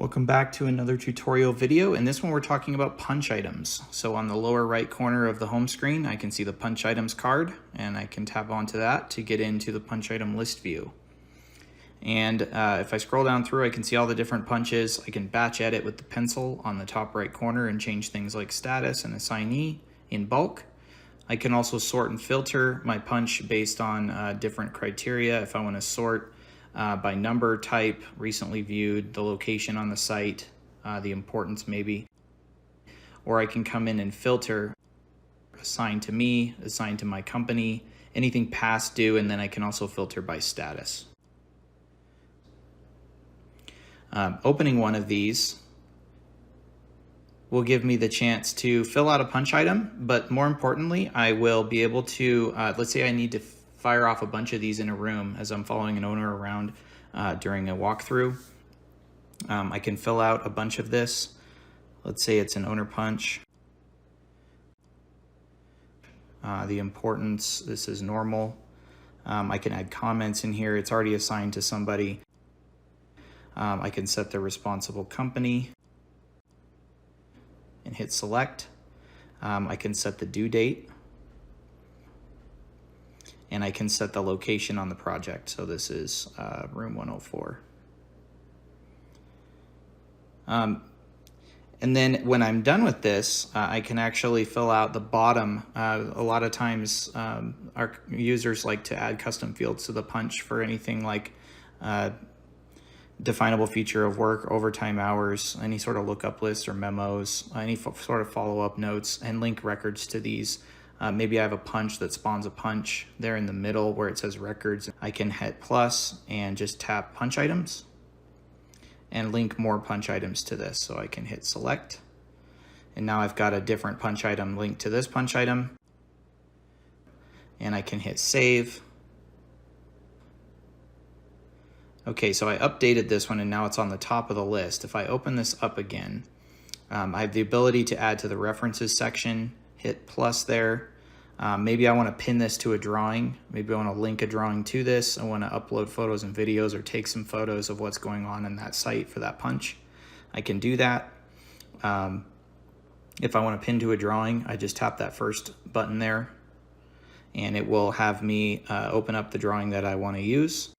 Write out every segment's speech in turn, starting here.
Welcome back to another tutorial video. In this one, we're talking about punch items. So on the lower right corner of the home screen, I can see the punch items card, and I can tap onto that to get into the punch item list view. And if I scroll down through, I can see all the different punches. I can batch edit with the pencil on the top right corner and change things like status and assignee in bulk. I can also sort and filter my punch based on different criteria. If I want to sort by number, type, recently viewed, the location on the site, the importance maybe. Or I can come in and filter, assigned to me, assigned to my company, anything past due, and then I can also filter by status. Opening one of these will give me the chance to fill out a punch item, but more importantly, I will be able to, let's say I need to fire off a bunch of these in a room as I'm following an owner around during a walkthrough. I can fill out a bunch of this. Let's say it's an owner punch. The importance, this is normal. I can add comments in here. It's already assigned to somebody. I can set the responsible company and hit select. I can set the due date. And I can set the location on the project. So this is room 104. And then when I'm done with this, I can actually fill out the bottom. A lot of times our users like to add custom fields to the punch for anything like definable feature of work, overtime hours, any sort of lookup lists or memos, any sort of follow-up notes, and link records to these. Maybe I have a punch that spawns a punch there in the middle where it says records. I can hit plus and just tap punch items and link more punch items to this. So I can hit select, and now I've got a different punch item linked to this punch item, and I can hit save. Okay, so I updated this one and now it's on the top of the list. If I open this up again, I have the ability to add to the references section, hit plus there. Maybe I want to pin this to a drawing. Maybe I want to link a drawing to this. I want to upload photos and videos or take some photos of what's going on in that site for that punch. I can do that. If I want to pin to a drawing, I just tap that first button there and it will have me open up the drawing that I want to use.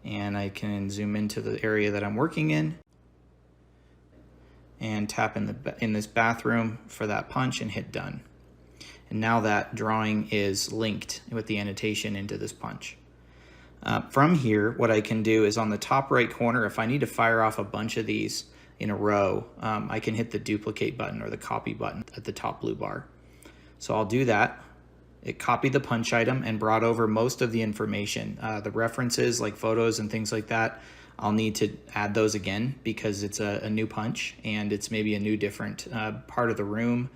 And I can zoom into the area that I'm working in and tap in this bathroom for that punch and hit done. And now that drawing is linked with the annotation into this punch. From here, what I can do is on the top right corner, if I need to fire off a bunch of these in a row, I can hit the duplicate button or the copy button at the top blue bar. So I'll do that. It copied the punch item and brought over most of the information. The references like photos and things like that, I'll need to add those again because it's a new punch and it's maybe a new different part of the room.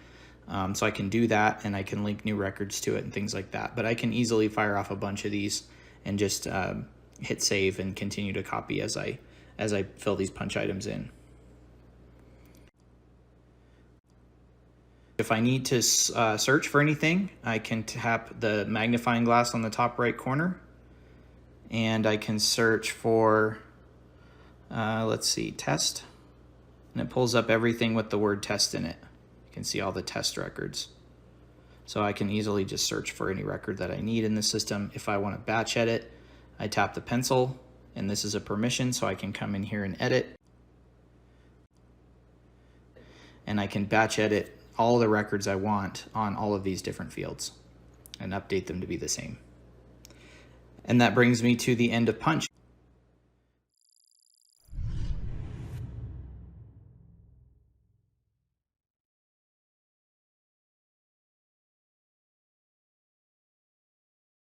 So I can do that and I can link new records to it and things like that. But I can easily fire off a bunch of these and just hit save and continue to copy as I fill these punch items in. If I need to search for anything, I can tap the magnifying glass on the top right corner and I can search for, let's see, test, and it pulls up everything with the word test in it. You can see all the test records. So I can easily just search for any record that I need in the system. If I want to batch edit, I tap the pencil, and this is a permission, so I can come in here and edit. And I can batch edit all the records I want on all of these different fields and update them to be the same. And that brings me to the end of punch.